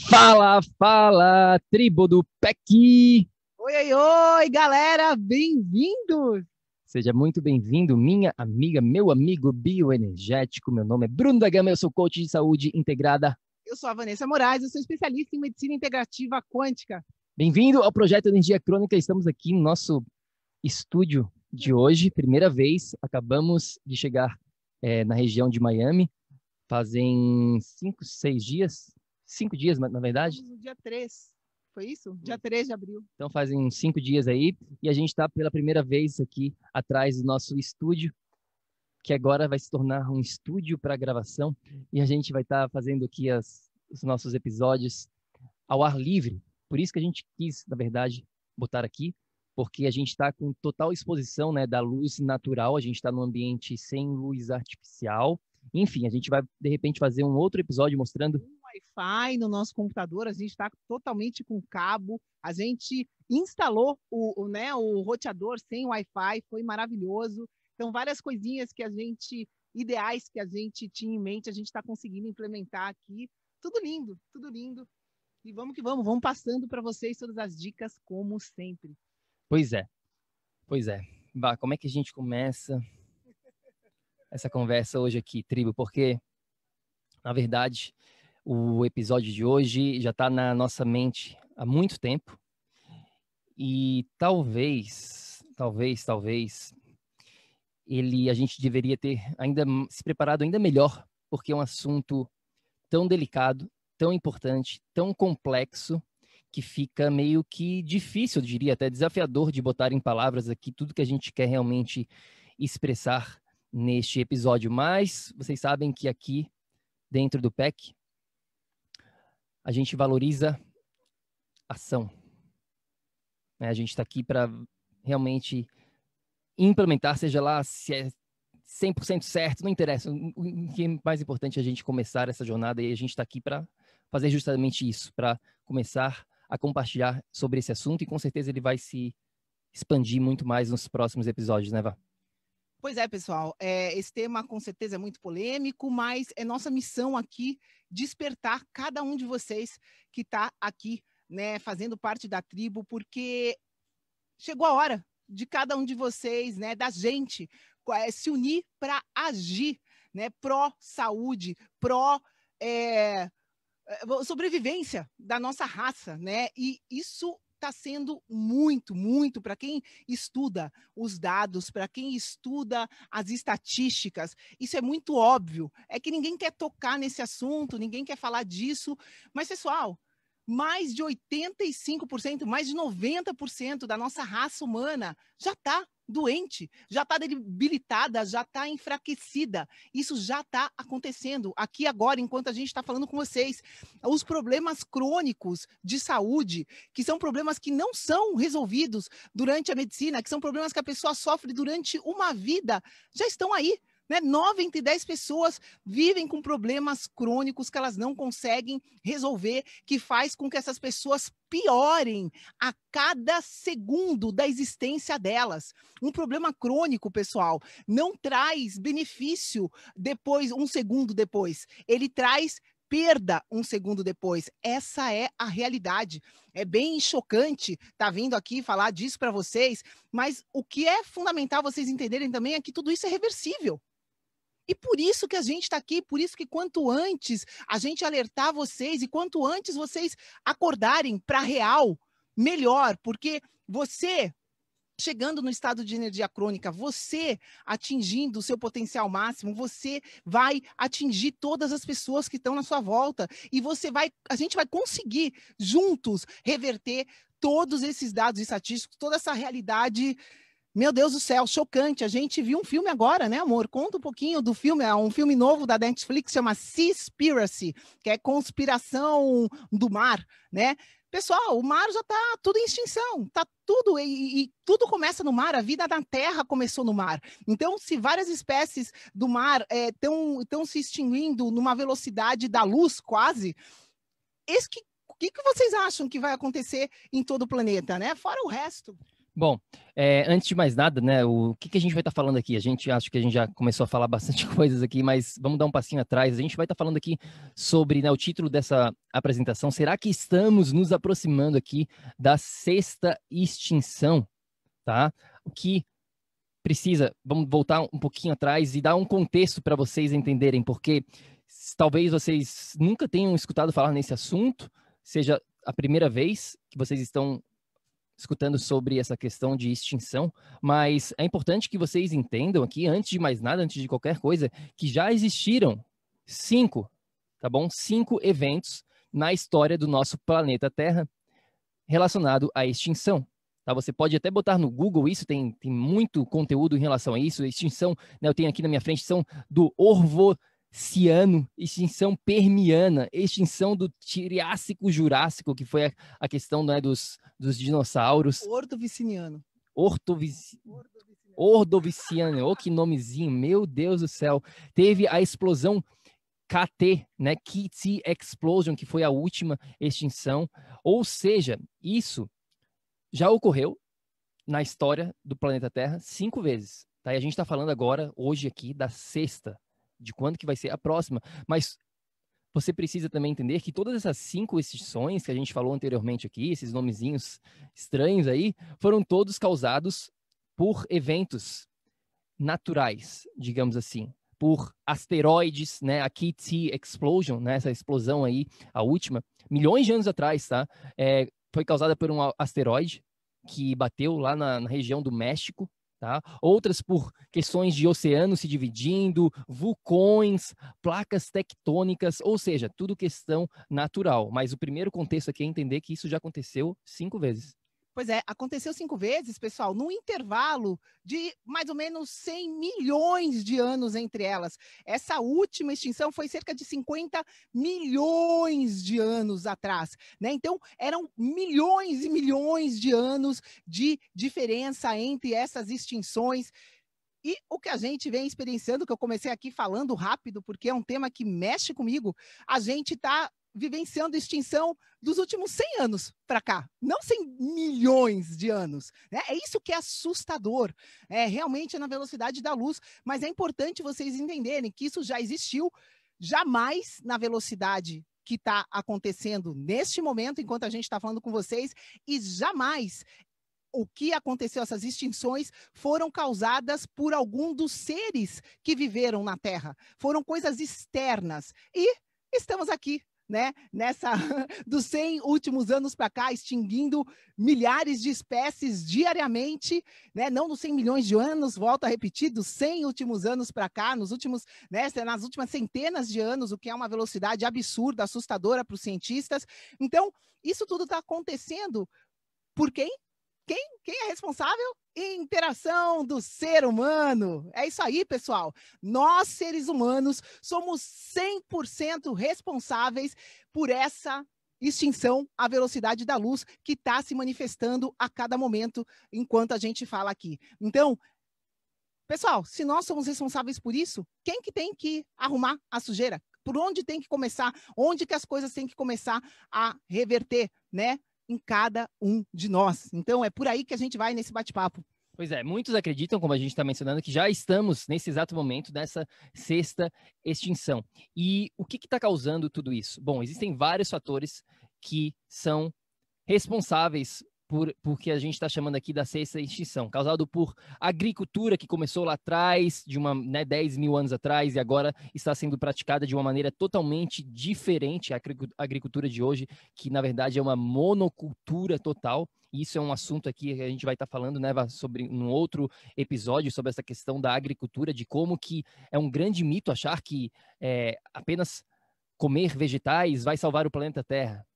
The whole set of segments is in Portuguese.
Fala, fala, tribo do PEC! Oi, oi, oi, galera, bem-vindos! Seja muito bem-vindo, minha amiga, meu amigo bioenergético. Meu nome é Bruno da Gama, eu sou coach de saúde integrada. Eu sou a Vanessa Moraes, eu sou especialista em medicina integrativa quântica. Bem-vindo ao Projeto Energia Crônica. Estamos aqui no nosso estúdio de hoje, primeira vez. Acabamos de chegar na região de Miami, fazem 5, 6 dias. 5 dias, na verdade. Estamos no dia 3, foi isso? Dia 3 de abril. Então fazem uns 5 dias aí, e a gente está pela primeira vez aqui atrás do nosso estúdio, que agora vai se tornar um estúdio para gravação, e a gente vai estar fazendo aqui os nossos episódios ao ar livre. Por isso que a gente quis, na verdade, botar aqui, porque a gente está com total exposição, né, da luz natural, a gente está num ambiente sem luz artificial. Enfim, a gente vai, de repente, fazer um outro episódio mostrando Wi-Fi no nosso computador, a gente está totalmente com cabo, a gente instalou o roteador sem Wi-Fi, foi maravilhoso. Então, várias coisinhas ideais que a gente tinha em mente, a gente está conseguindo implementar aqui. Tudo lindo, tudo lindo. E vamos que vamos passando para vocês todas as dicas, como sempre. Pois é, pois é. Bah, como é que a gente começa essa conversa hoje aqui, tribo? Porque, na verdade, o episódio de hoje já está na nossa mente há muito tempo e talvez a gente deveria ter ainda se preparado ainda melhor, porque é um assunto tão delicado, tão importante, tão complexo, que fica meio que difícil, eu diria até desafiador de botar em palavras aqui tudo que a gente quer realmente expressar neste episódio. Mas vocês sabem que aqui dentro do PEC a gente valoriza ação. A gente está aqui para realmente implementar, seja lá se é 100% certo, não interessa. O que é mais importante é a gente começar essa jornada, e a gente está aqui para fazer justamente isso, para começar a compartilhar sobre esse assunto, e com certeza ele vai se expandir muito mais nos próximos episódios, né, Vá? Pois é, pessoal, esse tema com certeza é muito polêmico, mas é nossa missão aqui despertar cada um de vocês que está aqui, né, fazendo parte da tribo, porque chegou a hora de cada um de vocês, né, da gente, se unir para agir, né, pró-saúde, sobrevivência da nossa raça, né? E isso está sendo muito, muito para quem estuda os dados, para quem estuda as estatísticas. Isso é muito óbvio. É que ninguém quer tocar nesse assunto, ninguém quer falar disso. Mas, pessoal, mais de 85%, mais de 90% da nossa raça humana já está doente, já está debilitada, já está enfraquecida. Isso já está acontecendo aqui agora, enquanto a gente está falando com vocês. Os problemas crônicos de saúde, que são problemas que não são resolvidos durante a medicina, que são problemas que a pessoa sofre durante uma vida, já estão aí. Né? 9 entre 10 pessoas vivem com problemas crônicos que elas não conseguem resolver, que faz com que essas pessoas piorem a cada segundo da existência delas. Um problema crônico, pessoal, não traz benefício depois, um segundo depois. Ele traz perda um segundo depois. Essa é a realidade. É bem chocante estar vindo aqui falar disso para vocês, mas o que é fundamental vocês entenderem também é que tudo isso é reversível. E por isso que a gente está aqui, por isso que quanto antes a gente alertar vocês e quanto antes vocês acordarem para a real, melhor, porque você chegando no estado de energia crônica, você atingindo o seu potencial máximo, você vai atingir todas as pessoas que estão na sua volta e a gente vai conseguir juntos reverter todos esses dados estatísticos, toda essa realidade. Meu Deus do céu, chocante. A gente viu um filme agora, né, amor? Conta um pouquinho do filme. É um filme novo da Netflix, chama Seaspiracy, que é conspiração do mar, né? Pessoal, o mar já está tudo em extinção, está tudo, e tudo começa no mar, a vida na Terra começou no mar. Então, se várias espécies do mar estão se extinguindo numa velocidade da luz, quase, o que vocês acham que vai acontecer em todo o planeta, né? Fora o resto. Bom, antes de mais nada, né, o que a gente vai estar falando aqui? Acho que a gente já começou a falar bastante coisas aqui, mas vamos dar um passinho atrás. A gente vai estar falando aqui sobre, né, o título dessa apresentação. Será que estamos nos aproximando aqui da sexta extinção, tá? O que precisa, vamos voltar um pouquinho atrás e dar um contexto para vocês entenderem, porque talvez vocês nunca tenham escutado falar nesse assunto, seja a primeira vez que vocês estão escutando sobre essa questão de extinção, mas é importante que vocês entendam aqui, antes de mais nada, antes de qualquer coisa, que já existiram 5, tá bom? 5 eventos na história do nosso planeta Terra relacionado à extinção. Tá? Você pode até botar no Google isso, tem muito conteúdo em relação a isso. A extinção, né, eu tenho aqui na minha frente, são do Orvociano, extinção Permiana, extinção do Triássico-Jurássico, que foi a questão, né, dos dinossauros. Ordoviciano. Ordoviciano, oh, que nomezinho, meu Deus do céu. Teve a explosão KT, né, KT Explosion, que foi a última extinção. Ou seja, isso já ocorreu na história do planeta Terra 5 vezes. Tá? E a gente está falando agora, hoje aqui, da sexta, de quando que vai ser a próxima. Mas você precisa também entender que todas essas 5 extinções que a gente falou anteriormente aqui, esses nomezinhos estranhos aí, foram todos causados por eventos naturais, digamos assim, por asteroides, né, a KT Explosion, né, essa explosão aí, a última, milhões de anos atrás, tá? Foi causada por um asteroide que bateu lá na região do México, tá? Outras por questões de oceano se dividindo, vulcões, placas tectônicas, ou seja, tudo questão natural. Mas o primeiro contexto aqui é entender que isso já aconteceu 5 vezes. Pois é, aconteceu 5 vezes, pessoal, num intervalo de mais ou menos 100 milhões de anos entre elas. Essa última extinção foi cerca de 50 milhões de anos atrás, né? Então, eram milhões e milhões de anos de diferença entre essas extinções. E o que a gente vem experienciando, que eu comecei aqui falando rápido, porque é um tema que mexe comigo, a gente está vivenciando extinção dos últimos 100 anos para cá, não 100 milhões de anos. Né? É isso que é assustador, realmente é na velocidade da luz, mas é importante vocês entenderem que isso já existiu, jamais na velocidade que está acontecendo neste momento, enquanto a gente está falando com vocês, e jamais o que aconteceu, essas extinções foram causadas por algum dos seres que viveram na Terra. Foram coisas externas. E estamos aqui, né, nessa dos 100 últimos anos para cá, extinguindo milhares de espécies diariamente, né, não dos 100 milhões de anos, volto a repetir, dos 100 últimos anos para cá, nos últimos, né, nas últimas centenas de anos, o que é uma velocidade absurda, assustadora para os cientistas. Então, isso tudo está acontecendo por quem? Quem é responsável? Interação do ser humano. É isso aí, pessoal. Nós, seres humanos, somos 100% responsáveis por essa extinção à velocidade da luz que está se manifestando a cada momento enquanto a gente fala aqui. Então, pessoal, se nós somos responsáveis por isso, quem que tem que arrumar a sujeira? Por onde tem que começar? Onde que as coisas têm que começar a reverter, né? Em cada um de nós. Então, é por aí que a gente vai nesse bate-papo. Pois é, muitos acreditam, como a gente está mencionando, que já estamos nesse exato momento dessa sexta extinção. E o que está causando tudo isso? Bom, existem vários fatores que são responsáveis por que a gente está chamando aqui da sexta extinção, causado por agricultura que começou lá atrás, de 10 mil anos atrás, e agora está sendo praticada de uma maneira totalmente diferente, a agricultura de hoje, que na verdade é uma monocultura total. Isso é um assunto aqui que a gente vai estar falando, né, sobre um outro episódio, sobre essa questão da agricultura, de como que é um grande mito achar que apenas comer vegetais vai salvar o planeta Terra.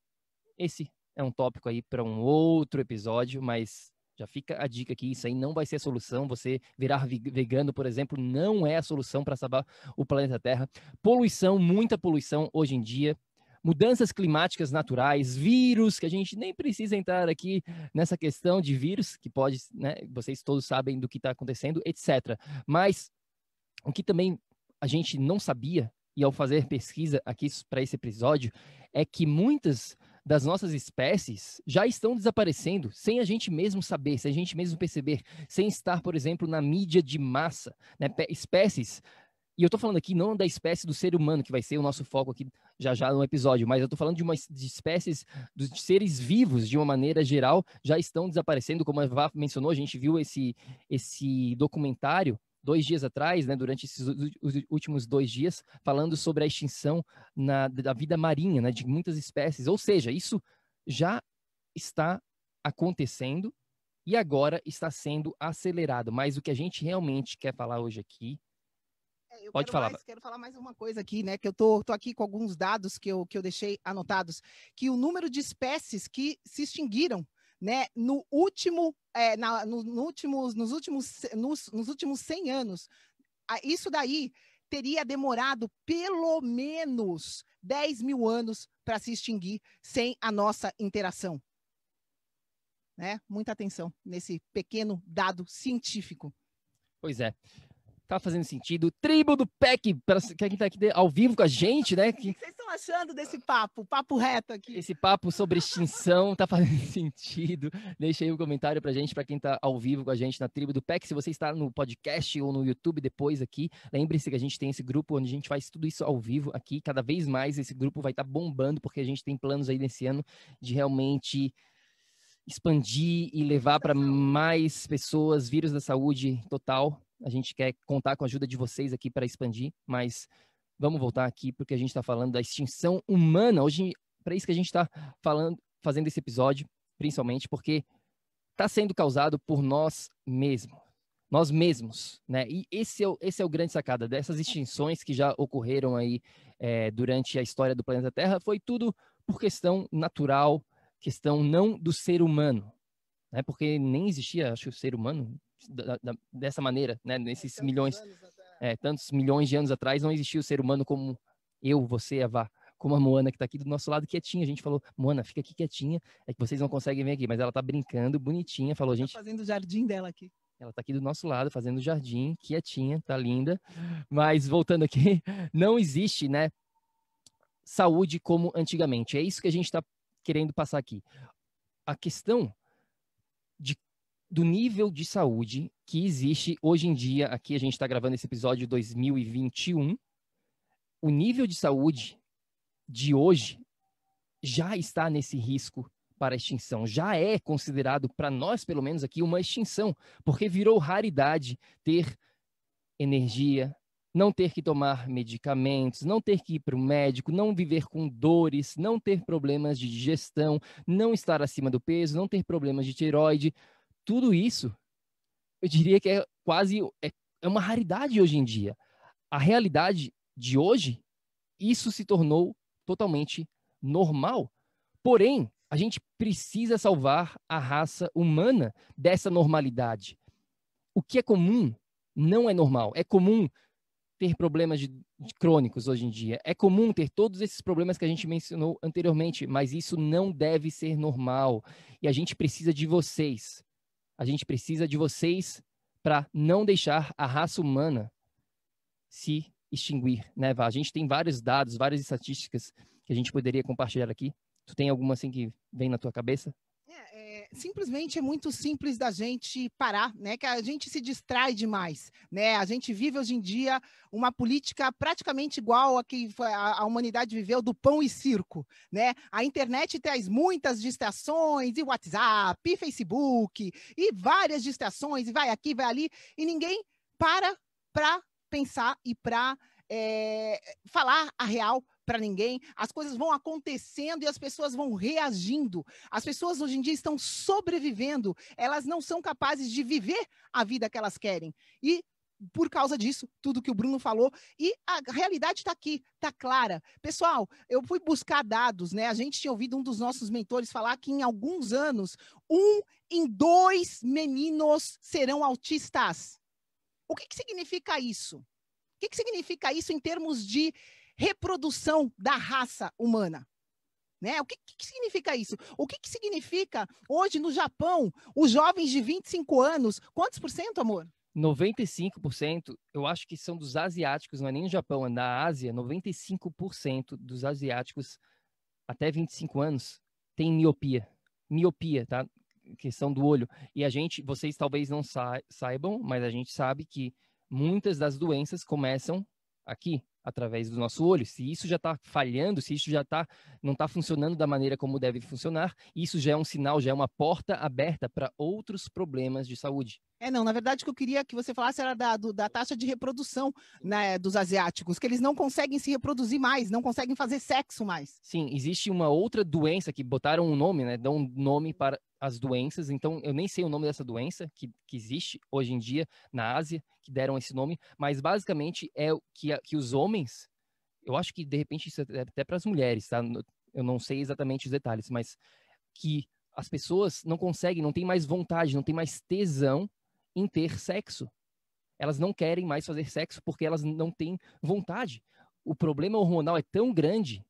Esse é um tópico aí para um outro episódio, mas já fica a dica aqui, isso aí não vai ser a solução. Você virar vegano, por exemplo, não é a solução para salvar o planeta Terra. Poluição, muita poluição hoje em dia. Mudanças climáticas naturais, vírus, que a gente nem precisa entrar aqui nessa questão de vírus, que pode, né, vocês todos sabem do que está acontecendo, etc. Mas o que também a gente não sabia, e ao fazer pesquisa aqui para esse episódio, é que muitas das nossas espécies já estão desaparecendo sem a gente mesmo saber, sem a gente mesmo perceber, sem estar, por exemplo, na mídia de massa, né? Espécies, e eu estou falando aqui não da espécie do ser humano, que vai ser o nosso foco aqui já já no episódio, mas eu estou falando de espécies, de seres vivos, de uma maneira geral, já estão desaparecendo, como a Eva mencionou, a gente viu esse documentário 2 dias atrás, né, durante esses últimos 2 dias, falando sobre a extinção da vida marinha, né, de muitas espécies. Ou seja, isso já está acontecendo e agora está sendo acelerado. Mas o que a gente realmente quer falar hoje aqui. Pode falar. Quero falar mais uma coisa aqui, né? Que eu tô aqui com alguns dados que eu deixei anotados, que o número de espécies que se extinguiram, né, nos últimos 100 anos, isso daí teria demorado pelo menos 10 mil anos para se extinguir sem a nossa interação. Né? Muita atenção nesse pequeno dado científico. Pois é. Tá fazendo sentido. Tribo do PEC, para quem tá aqui ao vivo com a gente, né? O que vocês estão achando desse papo reto aqui? Esse papo sobre extinção tá fazendo sentido. Deixa aí um comentário pra gente, para quem tá ao vivo com a gente na Tribo do PEC. Se você está no podcast ou no YouTube depois aqui, lembre-se que a gente tem esse grupo onde a gente faz tudo isso ao vivo aqui. Cada vez mais esse grupo vai estar bombando, porque a gente tem planos aí nesse ano de realmente expandir e levar para mais pessoas, vírus da saúde total. A gente quer contar com a ajuda de vocês aqui para expandir, mas vamos voltar aqui porque a gente está falando da extinção humana. Hoje, para isso que a gente está fazendo esse episódio, principalmente porque está sendo causado por nós mesmos, né? E esse é o grande sacada dessas extinções que já ocorreram aí durante a história do planeta Terra. Foi tudo por questão natural, questão não do ser humano, né? Porque nem existia, acho, o ser humano dessa maneira, né? Nesses tantos milhões de anos atrás, não existia o ser humano como eu, você, Eva, como a Moana que está aqui do nosso lado quietinha. A gente falou, Moana, fica aqui quietinha, é que vocês não conseguem ver aqui, mas ela está brincando, bonitinha, falou, gente... Tá fazendo o jardim dela aqui. Ela está aqui do nosso lado, fazendo o jardim, quietinha, tá linda. Mas, voltando aqui, não existe, né, saúde como antigamente. É isso que a gente está querendo passar aqui. A questão do nível de saúde que existe hoje em dia, aqui a gente está gravando esse episódio 2021, o nível de saúde de hoje já está nesse risco para a extinção, já é considerado, para nós pelo menos aqui, uma extinção, porque virou raridade ter energia, não ter que tomar medicamentos, não ter que ir para o médico, não viver com dores, não ter problemas de digestão, não estar acima do peso, não ter problemas de tireoide. Tudo isso, eu diria que é quase uma raridade hoje em dia. A realidade de hoje, isso se tornou totalmente normal. Porém, a gente precisa salvar a raça humana dessa normalidade. O que é comum não é normal. É comum ter problemas de crônicos hoje em dia. É comum ter todos esses problemas que a gente mencionou anteriormente, mas isso não deve ser normal. E a gente precisa de vocês. A gente precisa de vocês para não deixar a raça humana se extinguir, né, Vá? A gente tem vários dados, várias estatísticas que a gente poderia compartilhar aqui. Tu tem alguma assim que vem na tua cabeça? Simplesmente é muito simples da gente parar, né? Que a gente se distrai demais, né? A gente vive hoje em dia uma política praticamente igual a que a humanidade viveu do pão e circo, né? A internet traz muitas distrações, e WhatsApp, e Facebook, e várias distrações, e vai aqui, vai ali, e ninguém para pensar e para falar a real para ninguém. As coisas vão acontecendo e as pessoas vão reagindo. As pessoas hoje em dia estão sobrevivendo, elas não são capazes de viver a vida que elas querem. E por causa disso, tudo que o Bruno falou, e a realidade está aqui, está clara. Pessoal, eu fui buscar dados, né? A gente tinha ouvido um dos nossos mentores falar que em alguns anos, 1 em 2 meninos serão autistas. O que significa isso? O que significa isso em termos de reprodução da raça humana? Né? O que significa isso? O que significa hoje no Japão, os jovens de 25 anos, quantos por cento, amor? 95%, eu acho que são dos asiáticos, não é nem no Japão, é na Ásia, 95% dos asiáticos até 25 anos tem miopia. Miopia, tá? Questão do olho. E vocês talvez não saibam, mas a gente sabe que muitas das doenças começam aqui, através do nosso olho. Se isso já está falhando, se isso já não está funcionando da maneira como deve funcionar, isso já é um sinal, já é uma porta aberta para outros problemas de saúde. Não, na verdade, o que eu queria que você falasse era da taxa de reprodução, né, dos asiáticos, que eles não conseguem se reproduzir mais, não conseguem fazer sexo mais. Sim, existe uma outra doença que botaram um nome, né, dão um nome para as doenças, então eu nem sei o nome dessa doença que existe hoje em dia na Ásia, que deram esse nome, mas basicamente é que os homens, eu acho que de repente isso é até para as mulheres, tá? Eu não sei exatamente os detalhes, mas que as pessoas não conseguem, não têm mais vontade, não têm mais tesão em ter sexo. Elas não querem mais fazer sexo porque elas não têm vontade. O problema hormonal é tão grande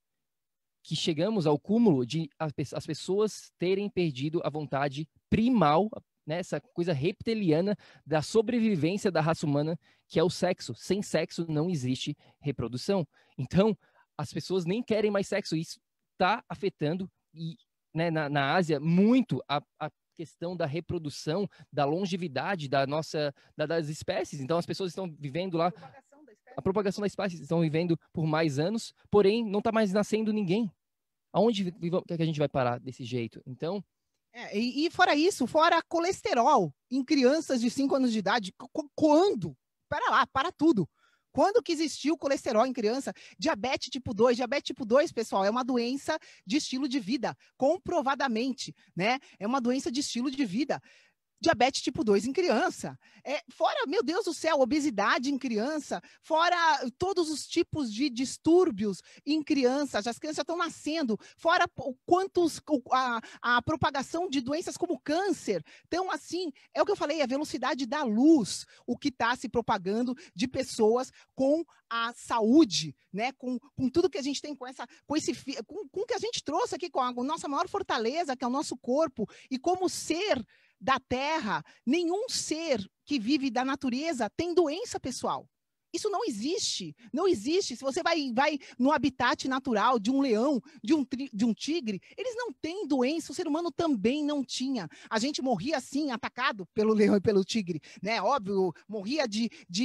que chegamos ao cúmulo de as pessoas terem perdido a vontade primal, né, essa coisa reptiliana da sobrevivência da raça humana, que é o sexo. Sem sexo não existe reprodução. Então, as pessoas nem querem mais sexo. Isso está afetando, e, né, na Ásia, muito a questão da reprodução, da longevidade das espécies. Então, as pessoas estão vivendo lá, a propagação das espécies, estão vivendo por mais anos, porém, não está mais nascendo ninguém. Aonde que a gente vai parar desse jeito? Então... E fora isso, fora colesterol em crianças de 5 anos de idade, quando? Para tudo. Quando que existiu colesterol em criança? Diabetes tipo 2. Diabetes tipo 2, pessoal, é uma doença de estilo de vida, comprovadamente, né? É uma doença de estilo de vida. Diabetes tipo 2 em criança. Fora, meu Deus do céu, obesidade em criança, fora todos os tipos de distúrbios em crianças, as crianças estão nascendo, fora a propagação de doenças como câncer. Então, assim, é o que eu falei, a velocidade da luz, o que está se propagando de pessoas com a saúde, né? Com tudo que a gente tem, com o que a gente trouxe aqui, com a nossa maior fortaleza, que é o nosso corpo, e como ser da terra, nenhum ser que vive da natureza tem doença, pessoal. Isso não existe. Não existe. Se você vai no habitat natural de um leão, de um tigre, eles não têm doença. O ser humano também não tinha. A gente morria assim, atacado pelo leão e pelo tigre, né? Óbvio, morria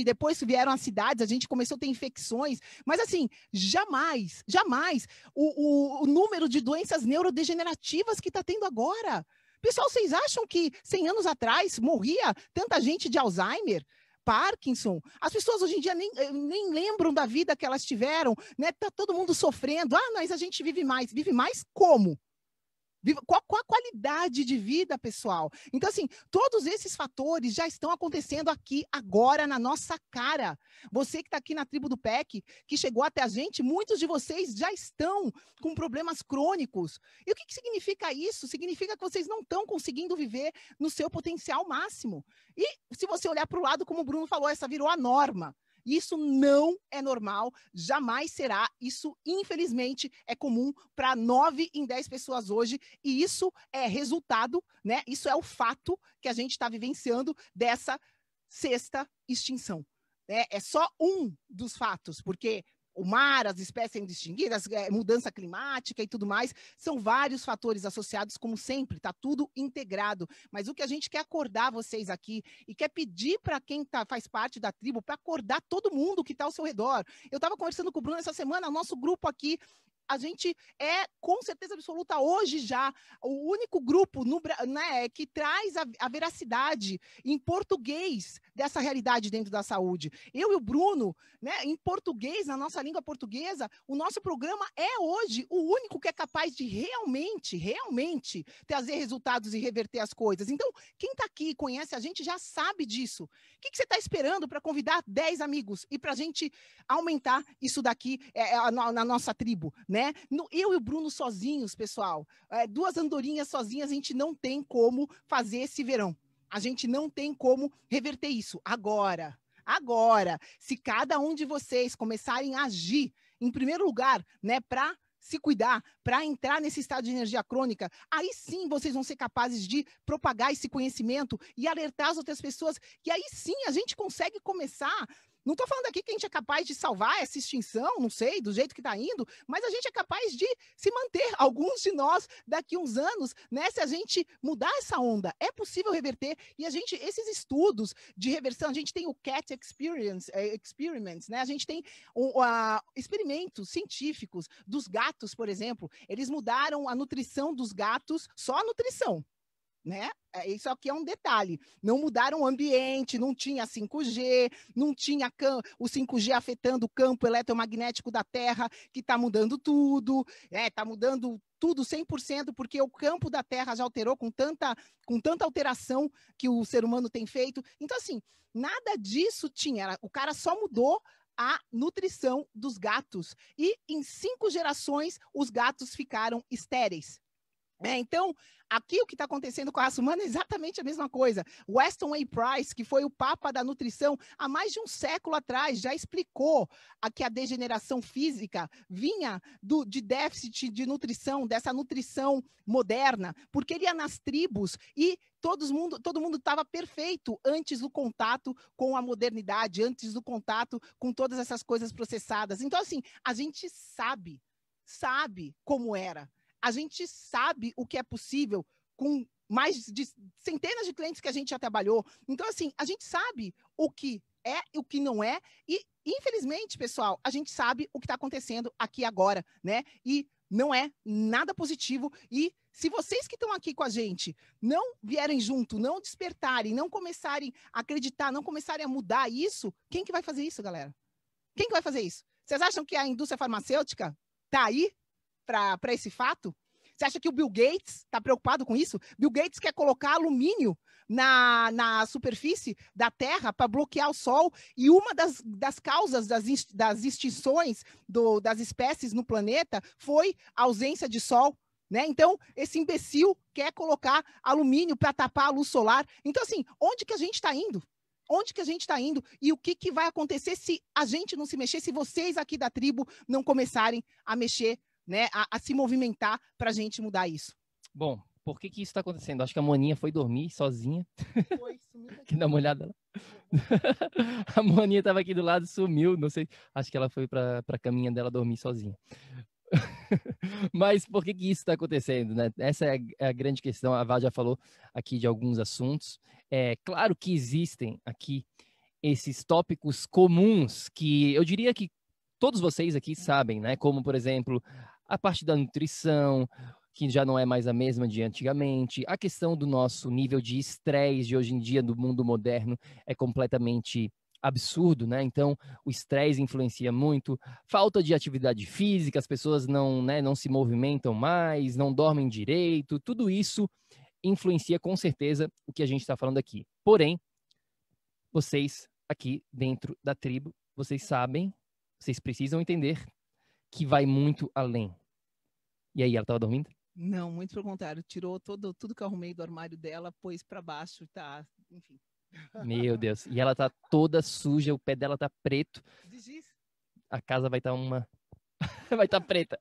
depois que vieram as cidades, a gente começou a ter infecções. Mas assim, jamais o número de doenças neurodegenerativas que está tendo agora. Pessoal, vocês acham que 100 anos atrás morria tanta gente de Alzheimer, Parkinson? As pessoas hoje em dia nem lembram da vida que elas tiveram, né? Tá todo mundo sofrendo. Mas a gente vive mais. Vive mais como? Qual a qualidade de vida, pessoal? Então, assim, todos esses fatores já estão acontecendo aqui, agora, na nossa cara. Você que está aqui na tribo do PEC, que chegou até a gente, muitos de vocês já estão com problemas crônicos. E o que significa isso? Significa que vocês não estão conseguindo viver no seu potencial máximo. E se você olhar para o lado, como o Bruno falou, essa virou a norma. Isso não é normal, jamais será. Isso, infelizmente, é comum para 9 em 10 pessoas hoje. E isso é resultado, né? Isso é o fato que a gente está vivenciando dessa sexta extinção. É só um dos fatos, porque o mar, as espécies sendo extinguidas, mudança climática e tudo mais, são vários fatores associados, como sempre, está tudo integrado. Mas o que a gente quer acordar vocês aqui e quer pedir para quem faz parte da tribo, para acordar todo mundo que está ao seu redor. Eu estava conversando com o Bruno essa semana, nosso grupo aqui, a gente é, com certeza absoluta, hoje já, o único grupo né, que traz a veracidade em português dessa realidade dentro da saúde. Eu e o Bruno, né, em português, na nossa língua portuguesa, o nosso programa é hoje o único que é capaz de realmente trazer resultados e reverter as coisas. Então, quem está aqui e conhece a gente já sabe disso. O que você está esperando para convidar 10 amigos e para a gente aumentar isso daqui na nossa tribo, né? Eu e o Bruno sozinhos, pessoal, 2 andorinhas sozinhas, a gente não tem como fazer esse verão. A gente não tem como reverter isso. Agora, se cada um de vocês começarem a agir, em primeiro lugar, né, para se cuidar, para entrar nesse estado de energia crônica, aí sim vocês vão ser capazes de propagar esse conhecimento e alertar as outras pessoas, e aí sim a gente consegue começar, Não estou falando aqui que a gente é capaz de salvar essa extinção, não sei, do jeito que está indo, mas a gente é capaz de se manter, alguns de nós, daqui uns anos, né? Se a gente mudar essa onda, é possível reverter. E esses estudos de reversão, a gente tem o Cat Experiments, né? A gente tem experimentos científicos dos gatos, por exemplo. Eles mudaram a nutrição dos gatos, só a nutrição, né? Isso aqui é um detalhe. Não mudaram o ambiente, não tinha 5G, não tinha o 5G afetando o campo eletromagnético da Terra, que está mudando tudo, está mudando tudo 100%, porque o campo da Terra já alterou com tanta alteração que o ser humano tem feito. Então, assim, nada disso tinha. O cara só mudou a nutrição dos gatos. E em 5 gerações, os gatos ficaram estéreis. Então, aqui o que está acontecendo com a raça humana é exatamente a mesma coisa. Weston A. Price, que foi o papa da nutrição há mais de um século atrás, já explicou que a degeneração física vinha de déficit de nutrição, dessa nutrição moderna, porque ele ia nas tribos e todo mundo estava perfeito antes do contato com a modernidade, antes do contato com todas essas coisas processadas. Então, assim, a gente sabe como era. A gente sabe o que é possível com mais de centenas de clientes que a gente já trabalhou. Então, assim, a gente sabe o que é e o que não é. E, infelizmente, pessoal, a gente sabe o que está acontecendo aqui agora, né? E não é nada positivo. E se vocês que estão aqui com a gente não vierem junto, não despertarem, não começarem a acreditar, não começarem a mudar isso, quem que vai fazer isso, galera? Quem que vai fazer isso? Vocês acham que a indústria farmacêutica está aí para esse fato? Você acha que o Bill Gates está preocupado com isso? Bill Gates quer colocar alumínio na superfície da Terra para bloquear o Sol, e uma das causas das extinções das espécies no planeta foi a ausência de Sol. Né? Então, esse imbecil quer colocar alumínio para tapar a luz solar. Então, assim, onde que a gente está indo? Onde que a gente está indo? E o que vai acontecer se a gente não se mexer, se vocês aqui da tribo não começarem a mexer, né, a se movimentar para a gente mudar isso? Bom, por que isso está acontecendo? Acho que a Moninha foi dormir sozinha. Foi, sumiu. Que dá uma olhada lá. A Moninha estava aqui do lado, sumiu. Não sei, acho que ela foi para a caminha dela dormir sozinha. Mas por que isso está acontecendo, né? Essa é a grande questão. A Val já falou aqui de alguns assuntos. É claro que existem aqui esses tópicos comuns que eu diria que todos vocês aqui sabem, né? Como, por exemplo, a parte da nutrição, que já não é mais a mesma de antigamente, a questão do nosso nível de estresse de hoje em dia, do mundo moderno, é completamente absurdo, né? Então, o estresse influencia muito, falta de atividade física, as pessoas não se movimentam mais, não dormem direito, tudo isso influencia com certeza o que a gente está falando aqui. Porém, vocês aqui dentro da tribo, vocês sabem, vocês precisam entender que vai muito além. E aí, ela estava dormindo? Não, muito pelo contrário. Tirou tudo que eu arrumei do armário dela, pôs para baixo, tá, enfim. Meu Deus. E ela tá toda suja, o pé dela tá preto. A casa vai estar vai estar preta.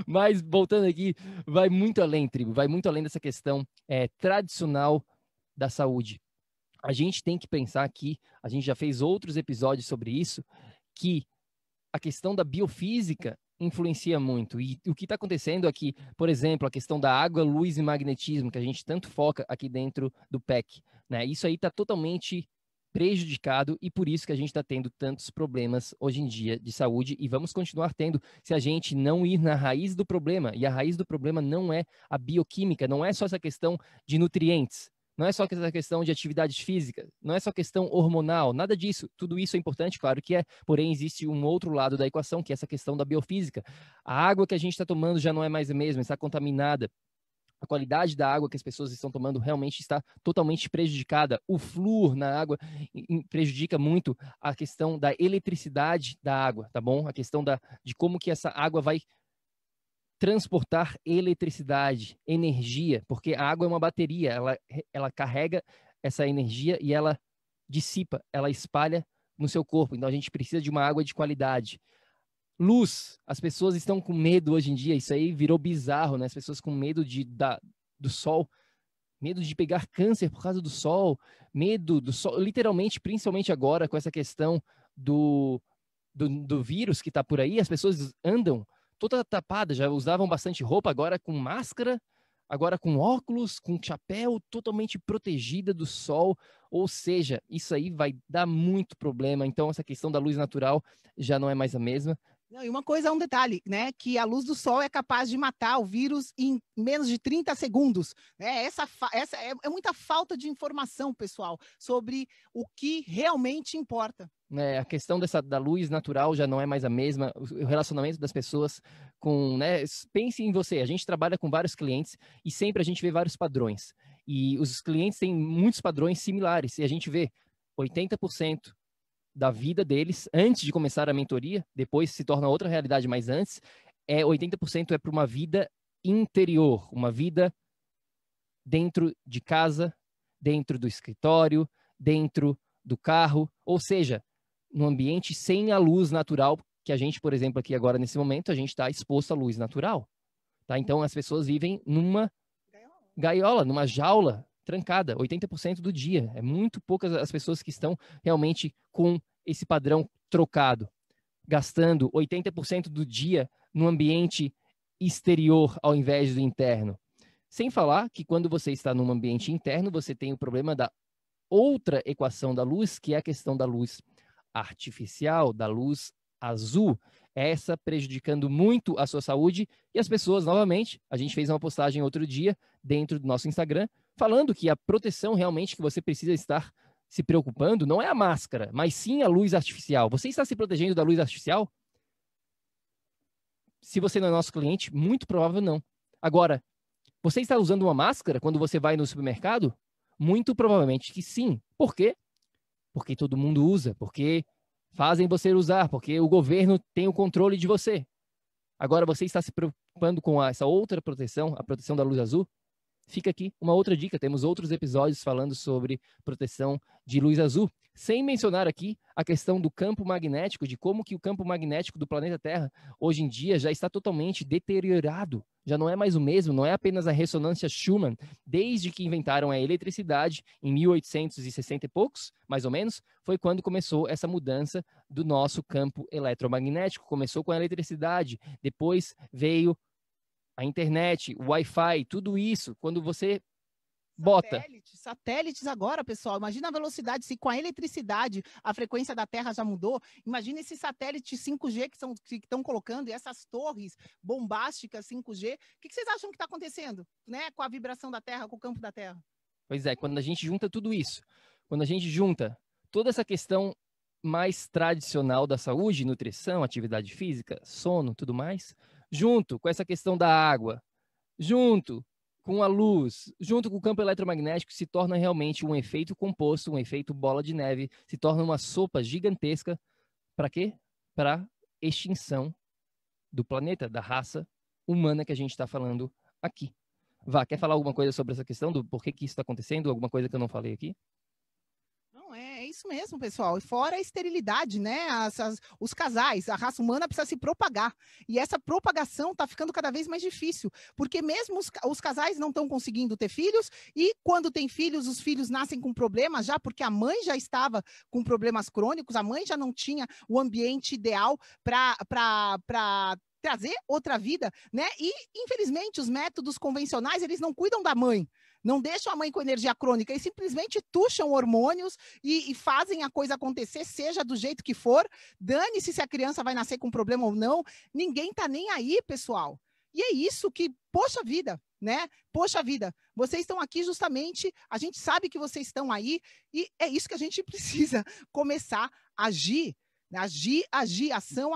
Mas, voltando aqui, vai muito além, tribo. Vai muito além dessa questão tradicional da saúde. A gente tem que pensar aqui, a gente já fez outros episódios sobre isso, que a questão da biofísica influencia muito. E o que está acontecendo aqui, por exemplo, a questão da água, luz e magnetismo, que a gente tanto foca aqui dentro do PEC, né? Isso aí está totalmente prejudicado e por isso que a gente está tendo tantos problemas hoje em dia de saúde e vamos continuar tendo se a gente não ir na raiz do problema. E a raiz do problema não é a bioquímica, não é só essa questão de nutrientes. Não é só essa questão de atividades físicas, não é só questão hormonal, nada disso. Tudo isso é importante, claro que é, porém existe um outro lado da equação, que é essa questão da biofísica. A água que a gente está tomando já não é mais a mesma, está contaminada. A qualidade da água que as pessoas estão tomando realmente está totalmente prejudicada. O flúor na água prejudica muito a questão da eletricidade da água, tá bom? A questão de como que essa água vai transportar eletricidade, energia, porque a água é uma bateria, ela carrega essa energia e ela dissipa, ela espalha no seu corpo. Então a gente precisa de uma água de qualidade. Luz, as pessoas estão com medo hoje em dia, isso aí virou bizarro, né? As pessoas com medo do sol. medo de pegar câncer por causa do sol, medo do sol, literalmente, principalmente agora com essa questão do vírus que está por aí, as pessoas andam toda tapada, já usavam bastante roupa, agora com máscara, agora com óculos, com chapéu, totalmente protegida do sol, ou seja, isso aí vai dar muito problema, então essa questão da luz natural já não é mais a mesma. Não, e uma coisa, um detalhe, né? Que a luz do sol é capaz de matar o vírus em menos de 30 segundos. Né? Essa é muita falta de informação, pessoal, sobre o que realmente importa. A questão da luz natural já não é mais a mesma, o relacionamento das pessoas com, né, pense em você, a gente trabalha com vários clientes e sempre a gente vê vários padrões, e os clientes têm muitos padrões similares, e a gente vê 80% da vida deles, antes de começar a mentoria, depois se torna outra realidade, mas antes, 80% é para uma vida interior, uma vida dentro de casa, dentro do escritório, dentro do carro, ou seja, num ambiente sem a luz natural, que a gente, por exemplo, aqui agora nesse momento, a gente está exposto à luz natural. Tá? Então, as pessoas vivem numa gaiola, numa jaula trancada, 80% do dia. É muito poucas as pessoas que estão realmente com esse padrão trocado, gastando 80% do dia no ambiente exterior ao invés do interno. Sem falar que quando você está num ambiente interno, você tem o problema da outra equação da luz, que é a questão da luz artificial, da luz azul, essa prejudicando muito a sua saúde, e as pessoas, novamente, a gente fez uma postagem outro dia dentro do nosso Instagram, falando que a proteção realmente que você precisa estar se preocupando não é a máscara, mas sim a luz artificial. Você está se protegendo da luz artificial? Se você não é nosso cliente, muito provável não. Agora, você está usando uma máscara quando você vai no supermercado? Muito provavelmente que sim. Por quê? Porque todo mundo usa, porque fazem você usar, porque o governo tem o controle de você. Agora você está se preocupando com essa outra proteção, a proteção da luz azul? Fica aqui uma outra dica, temos outros episódios falando sobre proteção de luz azul, sem mencionar aqui a questão do campo magnético, de como que o campo magnético do planeta Terra hoje em dia já está totalmente deteriorado, já não é mais o mesmo, não é apenas a ressonância Schumann, desde que inventaram a eletricidade em 1860 e poucos, mais ou menos, foi quando começou essa mudança do nosso campo eletromagnético, começou com a eletricidade, depois veio a internet, o Wi-Fi, tudo isso, quando você bota. Satélites agora, pessoal. Imagina a velocidade, se com a eletricidade a frequência da Terra já mudou. Imagina esses satélites 5G que estão colocando, e essas torres bombásticas 5G. O que vocês acham que está acontecendo, né? Com a vibração da Terra, com o campo da Terra? Pois é, quando a gente junta tudo isso, quando a gente junta toda essa questão mais tradicional da saúde, nutrição, atividade física, sono, tudo mais, junto com essa questão da água, junto com a luz, junto com o campo eletromagnético, se torna realmente um efeito composto, um efeito bola de neve, se torna uma sopa gigantesca. Para quê? Para extinção do planeta, da raça humana que a gente está falando aqui. Vá, quer falar alguma coisa sobre essa questão do porquê que isso está acontecendo? Alguma coisa que eu não falei aqui? É isso mesmo, pessoal. E fora a esterilidade, né? Os casais, a raça humana precisa se propagar. E essa propagação está ficando cada vez mais difícil, porque mesmo os casais não estão conseguindo ter filhos, e quando tem filhos, os filhos nascem com problemas já, porque a mãe já estava com problemas crônicos, a mãe já não tinha o ambiente ideal para trazer outra vida, né? E, infelizmente, os métodos convencionais, eles não cuidam da mãe. Não deixam a mãe com energia crônica, eles simplesmente tucham hormônios e fazem a coisa acontecer, seja do jeito que for. Dane-se se a criança vai nascer com problema ou não. Ninguém tá nem aí, pessoal. E é isso que, poxa vida, né? Poxa vida, vocês estão aqui justamente, a gente sabe que vocês estão aí, e é isso que a gente precisa começar a agir. Agir, ação.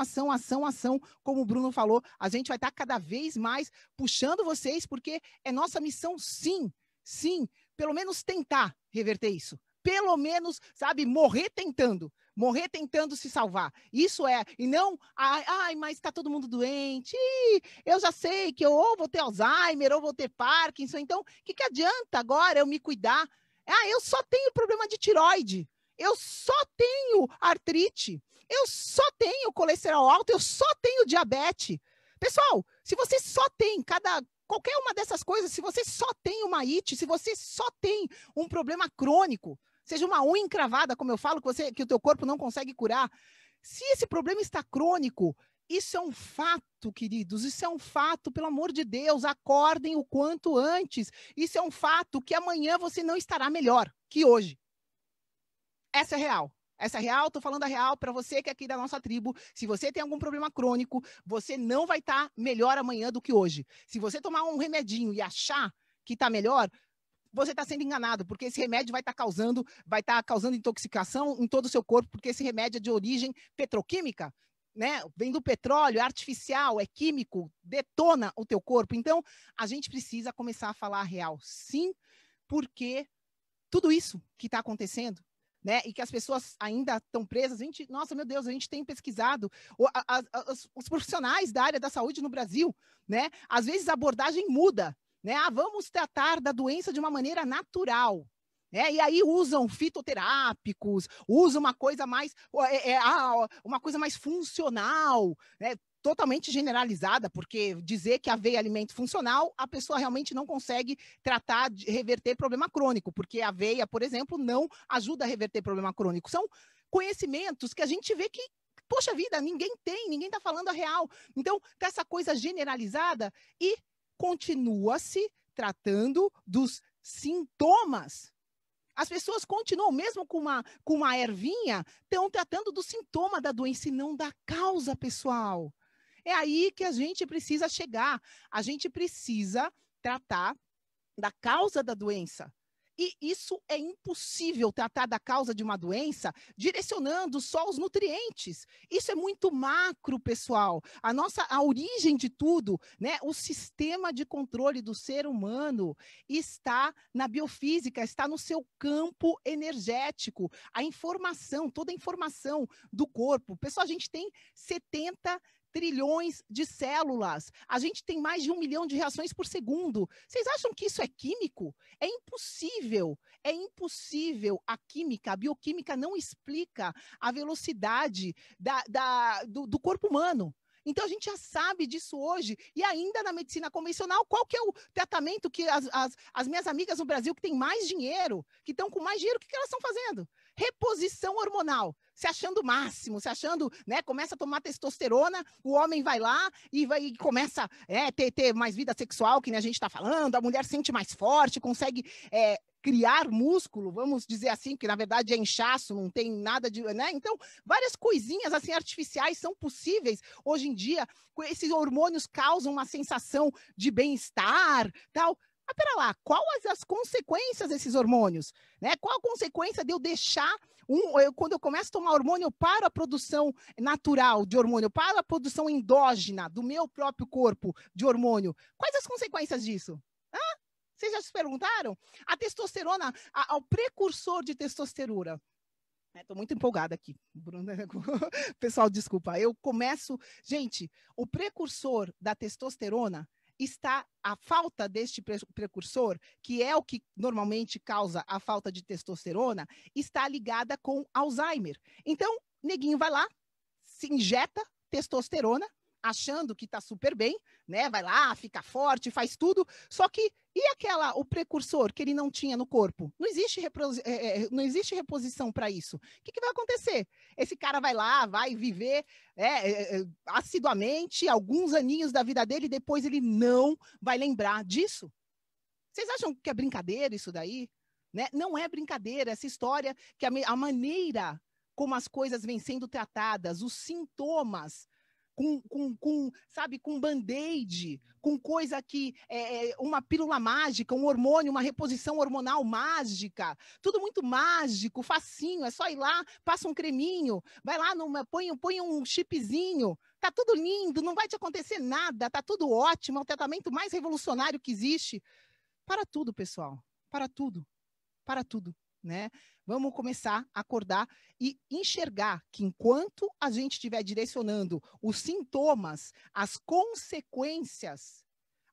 Como o Bruno falou, a gente vai estar cada vez mais puxando vocês, porque é nossa missão, sim, pelo menos tentar reverter isso. Pelo menos, sabe, morrer tentando se salvar. Isso é, e não, mas está todo mundo doente, eu já sei que eu ou vou ter Alzheimer, ou vou ter Parkinson, então, o que adianta agora eu me cuidar? Eu só tenho problema de tireoide, eu só tenho artrite, eu só tenho colesterol alto, eu só tenho diabetes. Pessoal, se você só tem, cada qualquer uma dessas coisas, se você só tem uma IT, se você só tem um problema crônico, seja uma unha encravada, como eu falo, que o teu corpo não consegue curar, se esse problema está crônico, isso é um fato, queridos, isso é um fato, pelo amor de Deus, acordem o quanto antes. Isso é um fato que amanhã você não estará melhor que hoje. Essa é real. Essa é real, estou falando a real para você que é aqui da nossa tribo. Se você tem algum problema crônico, você não vai estar melhor amanhã do que hoje. Se você tomar um remedinho e achar que está melhor, você está sendo enganado, porque esse remédio vai estar causando intoxicação em todo o seu corpo, porque esse remédio é de origem petroquímica, né? Vem do petróleo, é artificial, é químico, detona o teu corpo. Então, a gente precisa começar a falar a real, sim, porque tudo isso que está acontecendo, né, e que as pessoas ainda estão presas, nossa, meu Deus, a gente tem pesquisado os profissionais da área da saúde no Brasil, né? Às vezes a abordagem muda, né? Vamos tratar da doença de uma maneira natural. E aí usam fitoterápicos, usam uma coisa mais funcional, né? Totalmente generalizada, porque dizer que a aveia é alimento funcional, a pessoa realmente não consegue tratar de reverter problema crônico, porque a aveia, por exemplo, não ajuda a reverter problema crônico. São conhecimentos que a gente vê que, poxa vida, ninguém está falando a real. Então, tá essa coisa generalizada e continua-se tratando dos sintomas. As pessoas continuam, mesmo com uma ervinha, estão tratando do sintoma da doença e não da causa, pessoal. É aí que a gente precisa chegar. A gente precisa tratar da causa da doença. E isso é impossível, tratar da causa de uma doença direcionando só os nutrientes. Isso é muito macro, pessoal. A origem de tudo, né? O sistema de controle do ser humano está na biofísica, está no seu campo energético. A informação, toda a informação do corpo. Pessoal, a gente tem 70 trilhões de células. A gente tem mais de 1 milhão de reações por segundo. Vocês acham que isso é químico? É impossível. É impossível. A química, a bioquímica não explica a velocidade do corpo humano. Então, a gente já sabe disso hoje. E ainda na medicina convencional, qual que é o tratamento que as minhas amigas no Brasil que têm mais dinheiro, que estão com mais dinheiro, o que elas estão fazendo? Reposição hormonal. Se achando o máximo, se achando, né, começa a tomar testosterona, o homem vai lá e começa a ter mais vida sexual, que nem a gente está falando, a mulher sente mais forte, consegue criar músculo, vamos dizer assim, que na verdade é inchaço, não tem nada de, né? Então, várias coisinhas assim artificiais são possíveis hoje em dia. Esses hormônios causam uma sensação de bem-estar, tal. Mas pera lá, quais as consequências desses hormônios? Né? Qual a consequência de eu deixar quando eu começo a tomar hormônio para a produção natural de hormônio, para a produção endógena do meu próprio corpo de hormônio? Quais as consequências disso? Vocês já se perguntaram? A testosterona, o precursor de testosterona. Estou muito empolgada aqui. Pessoal, desculpa. Eu começo... Gente, o precursor da testosterona está a falta deste precursor, que é o que normalmente causa a falta de testosterona, está ligada com Alzheimer. Então, neguinho vai lá, se injeta testosterona, achando que está super bem, né? Vai lá, fica forte, faz tudo, só que o precursor que ele não tinha no corpo? Não existe reposição para isso. O que vai acontecer? Esse cara vai lá, vai viver assiduamente alguns aninhos da vida dele e depois ele não vai lembrar disso. Vocês acham que é brincadeira isso daí? Né? Não é brincadeira, essa história que a maneira como as coisas vêm sendo tratadas, os sintomas, com band-aid, com coisa que uma pílula mágica, um hormônio, uma reposição hormonal mágica, tudo muito mágico, facinho, é só ir lá, passa um creminho, vai lá, põe um chipzinho, tá tudo lindo, não vai te acontecer nada, tá tudo ótimo, é o tratamento mais revolucionário que existe. Para tudo, pessoal, para tudo, né? Vamos começar a acordar e enxergar que enquanto a gente estiver direcionando os sintomas, as consequências,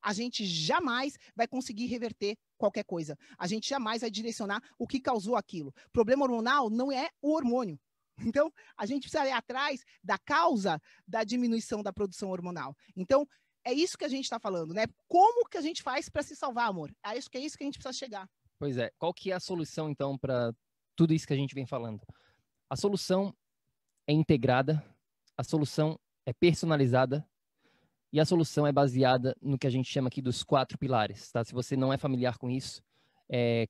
a gente jamais vai conseguir reverter qualquer coisa. A gente jamais vai direcionar o que causou aquilo. Problema hormonal não é o hormônio. Então, a gente precisa ir atrás da causa da diminuição da produção hormonal. Então, É isso que a gente está falando, né? Como que a gente faz para se salvar, amor? Acho que é isso que a gente precisa chegar. Pois é. Qual que é a solução, então, para tudo isso que a gente vem falando? A solução é integrada, a solução é personalizada e a solução é baseada no que a gente chama aqui dos 4 pilares, tá? Se você não é familiar com isso,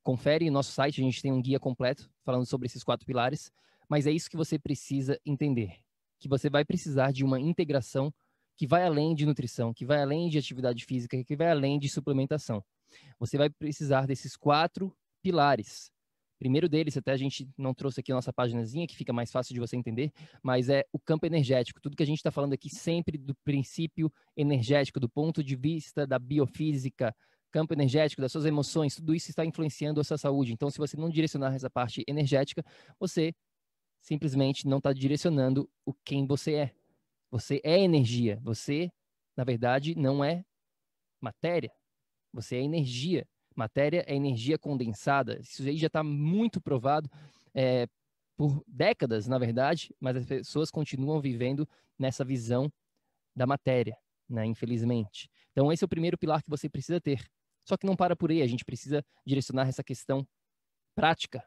confere no nosso site, a gente tem um guia completo falando sobre esses 4 pilares, mas é isso que você precisa entender, que você vai precisar de uma integração que vai além de nutrição, que vai além de atividade física, que vai além de suplementação. Você vai precisar desses 4 pilares. Primeiro deles, até a gente não trouxe aqui a nossa paginazinha, que fica mais fácil de você entender, mas é o campo energético. Tudo que a gente está falando aqui sempre do princípio energético, do ponto de vista da biofísica, campo energético, das suas emoções, tudo isso está influenciando a sua saúde. Então, se você não direcionar essa parte energética, você simplesmente não está direcionando o quem você é. Você é energia. Você, na verdade, não é matéria. Você é energia. Matéria é energia condensada. Isso aí já está muito provado por décadas, na verdade, mas as pessoas continuam vivendo nessa visão da matéria, né? Infelizmente. Então, esse é o primeiro pilar que você precisa ter. Só que não para por aí. A gente precisa direcionar essa questão prática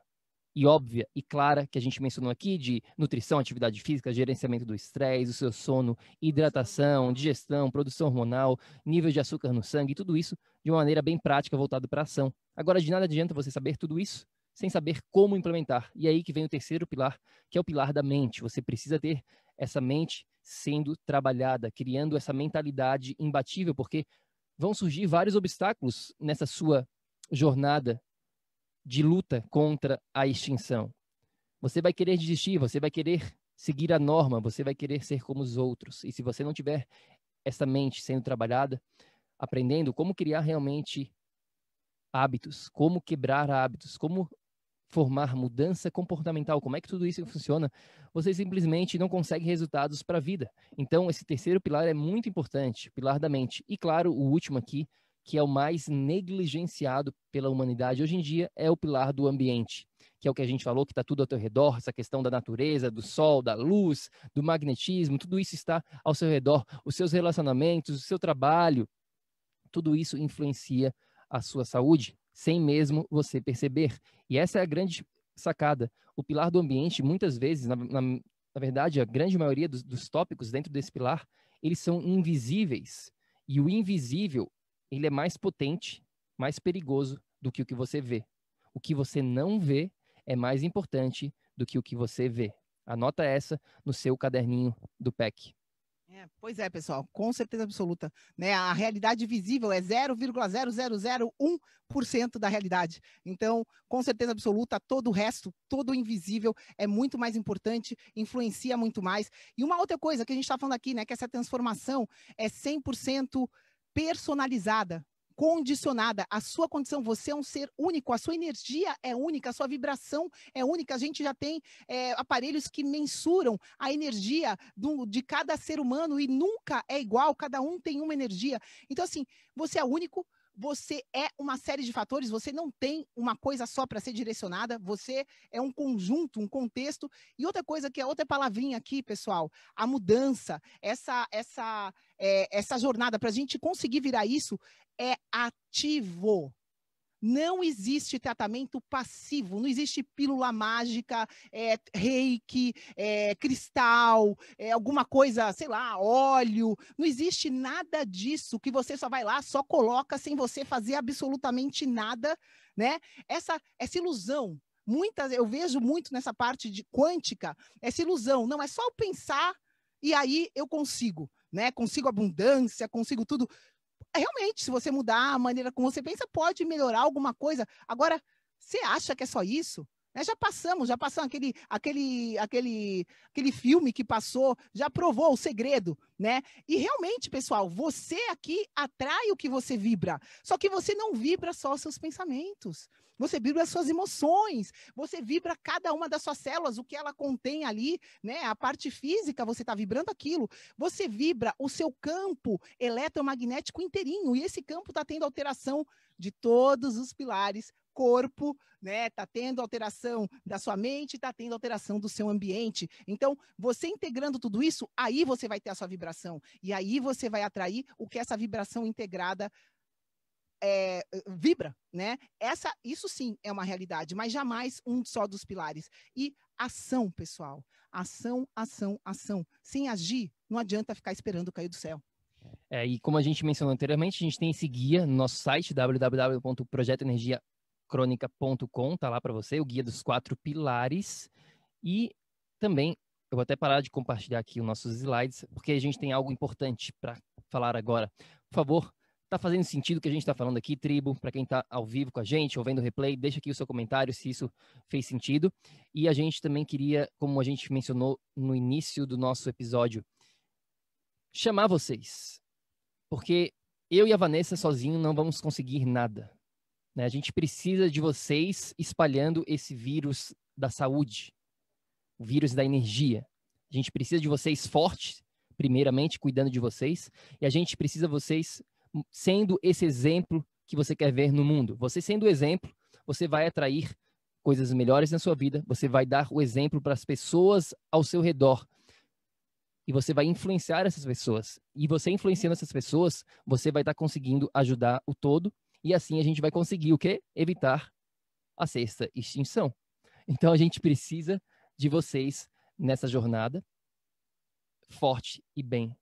e óbvia e clara que a gente mencionou aqui de nutrição, atividade física, gerenciamento do estresse, o seu sono, hidratação, digestão, produção hormonal, nível de açúcar no sangue, tudo isso de uma maneira bem prática, voltado para a ação. Agora, de nada adianta você saber tudo isso sem saber como implementar. E aí que vem o terceiro pilar, que é o pilar da mente. Você precisa ter essa mente sendo trabalhada, criando essa mentalidade imbatível, porque vão surgir vários obstáculos nessa sua jornada de luta contra a extinção. Você vai querer desistir, você vai querer seguir a norma, você vai querer ser como os outros. E se você não tiver essa mente sendo trabalhada, aprendendo como criar realmente hábitos, como quebrar hábitos, como formar mudança comportamental, como é que tudo isso funciona, você simplesmente não consegue resultados para a vida. Então, esse terceiro pilar é muito importante, o pilar da mente. E, claro, o último aqui, que é o mais negligenciado pela humanidade hoje em dia, é o pilar do ambiente, que é o que a gente falou, que está tudo ao teu redor, essa questão da natureza, do sol, da luz, do magnetismo, tudo isso está ao seu redor, os seus relacionamentos, o seu trabalho, tudo isso influencia a sua saúde, sem mesmo você perceber. E essa é a grande sacada. O pilar do ambiente, muitas vezes, na verdade, a grande maioria dos tópicos dentro desse pilar, eles são invisíveis. E o invisível, ele é mais potente, mais perigoso do que o que você vê. O que você não vê é mais importante do que o que você vê. Anota essa no seu caderninho do PEC. Pois é, pessoal, com certeza absoluta, né? A realidade visível é 0,0001% da realidade. Então, com certeza absoluta, todo o resto, todo o invisível é muito mais importante, influencia muito mais. E uma outra coisa que a gente está falando aqui, né, que essa transformação é 100% personalizada, condicionada à sua condição. Você é um ser único, a sua energia é única, a sua vibração é única. A gente já tem aparelhos que mensuram a energia de cada ser humano e nunca é igual, cada um tem uma energia. Então, assim, você é único, você é uma série de fatores, você não tem uma coisa só para ser direcionada, você é um conjunto, um contexto. E outra coisa, que é outra palavrinha aqui, pessoal, a mudança, essa jornada, para a gente conseguir virar isso, é ativo. Não existe tratamento passivo, não existe pílula mágica, reiki, cristal, alguma coisa, sei lá, óleo. Não existe nada disso que você só vai lá, só coloca sem você fazer absolutamente nada, né? Essa ilusão, eu vejo muito nessa parte de quântica, essa ilusão, não é só eu pensar e aí eu consigo, né? Consigo abundância, consigo tudo. Realmente, se você mudar a maneira como você pensa, pode melhorar alguma coisa. Agora, você acha que é só isso? Já passamos aquele filme que passou, já provou o segredo, né? E realmente, pessoal, você aqui atrai o que você vibra. Só que você não vibra só os seus pensamentos. Você vibra as suas emoções, você vibra cada uma das suas células, o que ela contém ali, né? A parte física, você está vibrando aquilo. Você vibra o seu campo eletromagnético inteirinho, e esse campo está tendo alteração de todos os pilares corpo, né? Tá tendo alteração da sua mente, tá tendo alteração do seu ambiente. Então, você integrando tudo isso, aí você vai ter a sua vibração. E aí você vai atrair o que essa vibração integrada vibra, né? Isso sim é uma realidade, mas jamais um só dos pilares. E ação, pessoal. Ação, ação, ação. Sem agir, não adianta ficar esperando cair do céu. E como a gente mencionou anteriormente, a gente tem esse guia no nosso site, www.projetoenergiacronica.com, tá lá para você, o guia dos 4 pilares. E também, eu vou até parar de compartilhar aqui os nossos slides, porque a gente tem algo importante para falar agora. Por favor, tá fazendo sentido o que a gente está falando aqui, tribo? Para quem está ao vivo com a gente, ou vendo o replay, deixa aqui o seu comentário se isso fez sentido. E a gente também queria, como a gente mencionou no início do nosso episódio, chamar vocês. Porque eu e a Vanessa sozinho não vamos conseguir nada, né? A gente precisa de vocês espalhando esse vírus da saúde, o vírus da energia. A gente precisa de vocês fortes, primeiramente, cuidando de vocês, e a gente precisa de vocês sendo esse exemplo que você quer ver no mundo. Você sendo o exemplo, você vai atrair coisas melhores na sua vida, você vai dar o exemplo para as pessoas ao seu redor. E você vai influenciar essas pessoas. E você influenciando essas pessoas, você vai estar conseguindo ajudar o todo. E assim a gente vai conseguir o quê? Evitar a 6ª extinção. Então a gente precisa de vocês nessa jornada forte e bem.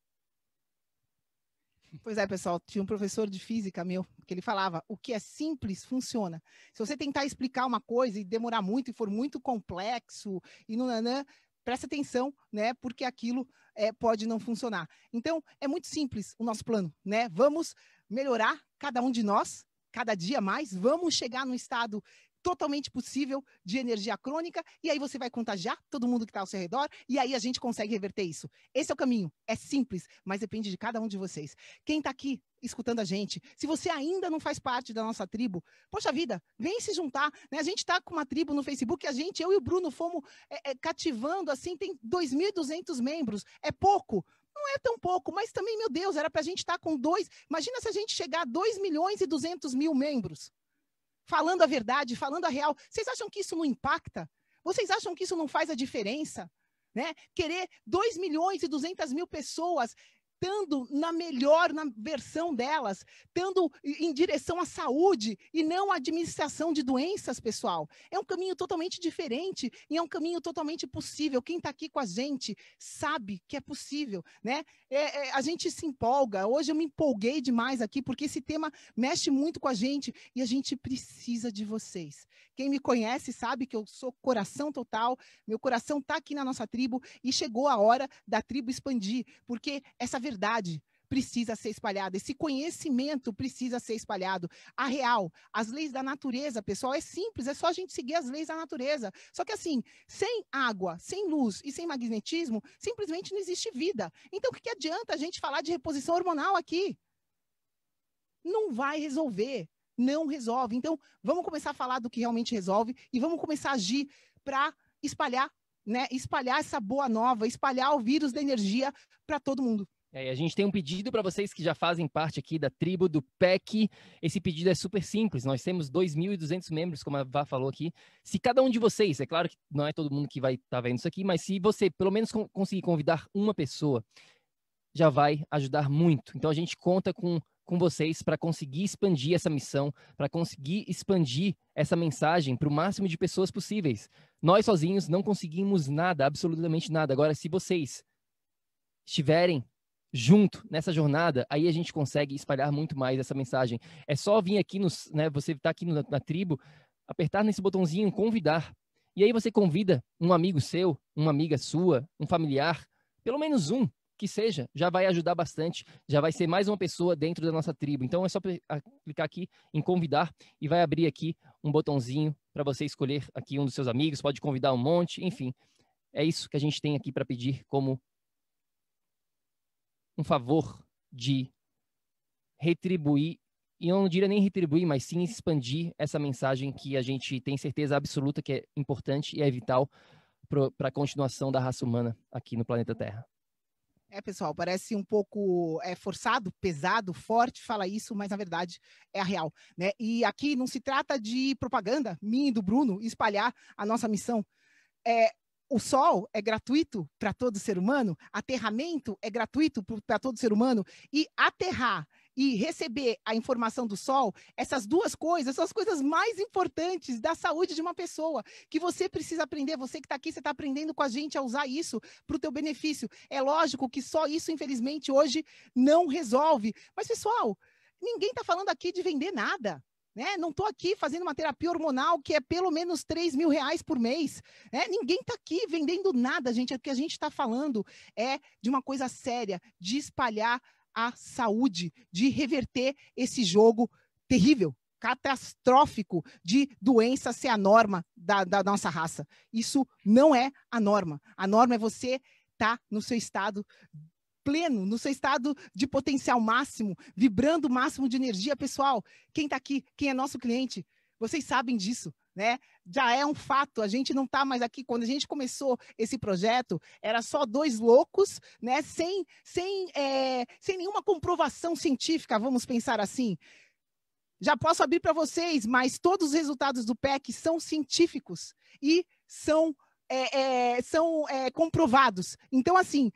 Pois é, pessoal, tinha um professor de física meu, que ele falava, o que é simples funciona. Se você tentar explicar uma coisa e demorar muito, e for muito complexo, e nananã, presta atenção, né? Porque aquilo pode não funcionar. Então, é muito simples o nosso plano, né? Vamos melhorar cada um de nós, cada dia mais, vamos chegar num estado totalmente possível de energia crônica, e aí você vai contagiar todo mundo que está ao seu redor, e aí a gente consegue reverter isso. Esse é o caminho, é simples, mas depende de cada um de vocês. Quem está aqui escutando a gente, se você ainda não faz parte da nossa tribo, poxa vida, vem se juntar, né? A gente está com uma tribo no Facebook, eu e o Bruno fomos cativando, assim, tem 2.200 membros, é pouco, não é tão pouco, mas também, meu Deus, era para a gente estar com imagina se a gente chegar a 2.200.000 membros, falando a verdade, falando a real. Vocês acham que isso não impacta? Vocês acham que isso não faz a diferença? Né? Querer 2.200.000 pessoas estando na versão delas, estando em direção à saúde e não à administração de doenças, pessoal. É um caminho totalmente diferente e é um caminho totalmente possível. Quem está aqui com a gente sabe que é possível, né? A gente se empolga. Hoje eu me empolguei demais aqui, porque esse tema mexe muito com a gente e a gente precisa de vocês. Quem me conhece sabe que eu sou coração total, meu coração está aqui na nossa tribo e chegou a hora da tribo expandir, porque essa verdade precisa ser espalhada, esse conhecimento precisa ser espalhado. A real, as leis da natureza, pessoal, é simples, é só a gente seguir as leis da natureza. Só que assim, sem água, sem luz e sem magnetismo, simplesmente não existe vida. Então, o que adianta a gente falar de reposição hormonal aqui? Não vai resolver, não resolve. Então, vamos começar a falar do que realmente resolve e vamos começar a agir para espalhar, né? Espalhar essa boa nova, espalhar o vírus da energia para todo mundo. A gente tem um pedido para vocês que já fazem parte aqui da tribo do PEC. Esse pedido é super simples. Nós temos 2.200 membros, como a Vá falou aqui. Se cada um de vocês, é claro que não é todo mundo que vai estar vendo isso aqui, mas se você pelo menos conseguir convidar uma pessoa, já vai ajudar muito. Então a gente conta com vocês para conseguir expandir essa missão, para conseguir expandir essa mensagem para o máximo de pessoas possíveis. Nós sozinhos não conseguimos nada, absolutamente nada. Agora, se vocês estiverem junto nessa jornada, aí a gente consegue espalhar muito mais essa mensagem. É só vir aqui, né, você está aqui na tribo, apertar nesse botãozinho, convidar. E aí você convida um amigo seu, uma amiga sua, um familiar, pelo menos um, que seja, já vai ajudar bastante, já vai ser mais uma pessoa dentro da nossa tribo. Então é só clicar aqui em convidar e vai abrir aqui um botãozinho para você escolher aqui um dos seus amigos, pode convidar um monte, enfim. É isso que a gente tem aqui para pedir como um favor de retribuir, e eu não diria nem retribuir, mas sim expandir essa mensagem que a gente tem certeza absoluta que é importante e é vital para a continuação da raça humana aqui no planeta Terra. Pessoal, parece um pouco forçado, pesado, forte, fala isso, mas na verdade é a real, né? E aqui não se trata de propaganda, minha e do Bruno, espalhar a nossa missão. O sol é gratuito para todo ser humano, aterramento é gratuito para todo ser humano, e aterrar e receber a informação do sol, essas duas coisas são as coisas mais importantes da saúde de uma pessoa, que você precisa aprender, você que está aqui, você está aprendendo com a gente a usar isso para o teu benefício. É lógico que só isso, infelizmente, hoje não resolve. Mas, pessoal, ninguém está falando aqui de vender nada. Né? Não estou aqui fazendo uma terapia hormonal que é pelo menos R$3.000 por mês. Né? Ninguém está aqui vendendo nada, gente. O que a gente está falando é de uma coisa séria, de espalhar a saúde, de reverter esse jogo terrível, catastrófico de doença ser a norma da nossa raça. Isso não é a norma. A norma é você estar no seu estado pleno, no seu estado de potencial máximo, vibrando o máximo de energia. Pessoal, quem está aqui, quem é nosso cliente, vocês sabem disso, né? Já é um fato, a gente não está mais aqui. Quando a gente começou esse projeto, era só 2 loucos, né? Sem nenhuma comprovação científica, vamos pensar assim. Já posso abrir para vocês, mas todos os resultados do PEC são científicos e são comprovados. Então, assim,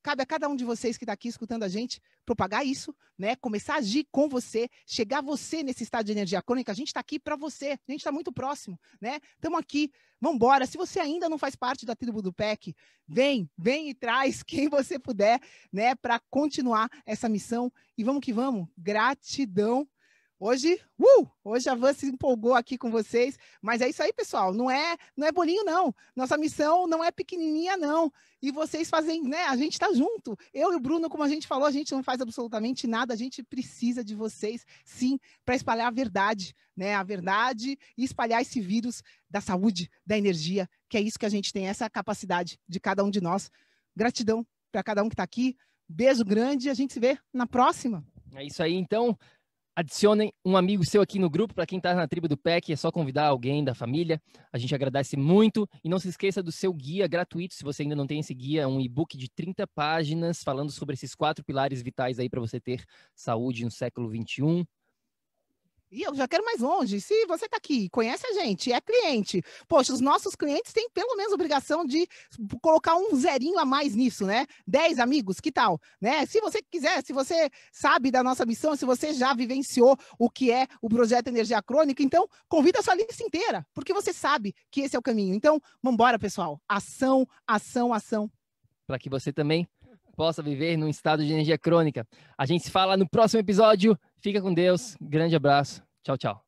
cabe a cada um de vocês que está aqui escutando a gente propagar isso, né? Começar a agir com você, chegar você nesse estado de energia crônica. A gente está aqui para você, a gente está muito próximo, né? Estamos aqui, vamos embora. Se você ainda não faz parte da tribo do PEC, vem e traz quem você puder, né? Para continuar essa missão. E vamos que vamos. Gratidão. Hoje a Van se empolgou aqui com vocês, mas é isso aí, pessoal, não é bolinho, não. Nossa missão não é pequenininha, não. E vocês fazem, né? A gente está junto. Eu e o Bruno, como a gente falou, a gente não faz absolutamente nada, a gente precisa de vocês, sim, para espalhar a verdade, né? A verdade e espalhar esse vírus da saúde, da energia, que é isso que a gente tem, essa capacidade de cada um de nós. Gratidão para cada um que está aqui. Beijo grande e a gente se vê na próxima. É isso aí, então. Adicionem um amigo seu aqui no grupo. Para quem está na tribo do PEC, é só convidar alguém da família. A gente agradece muito. E não se esqueça do seu guia gratuito. Se você ainda não tem esse guia, é um e-book de 30 páginas falando sobre esses 4 pilares vitais aí para você ter saúde no século XXI. E eu já quero mais longe. Se você está aqui, conhece a gente, é cliente, poxa, os nossos clientes têm pelo menos obrigação de colocar um zerinho a mais nisso, né? 10 amigos, que tal? Né? Se você quiser, se você sabe da nossa missão, se você já vivenciou o que é o projeto Energia Crônica, então convida a sua lista inteira, porque você sabe que esse é o caminho. Então, vamos embora, pessoal. Ação, ação, ação. Para que você também possa viver num estado de energia crônica. A gente se fala no próximo episódio. Fica com Deus. Grande abraço. Tchau, tchau.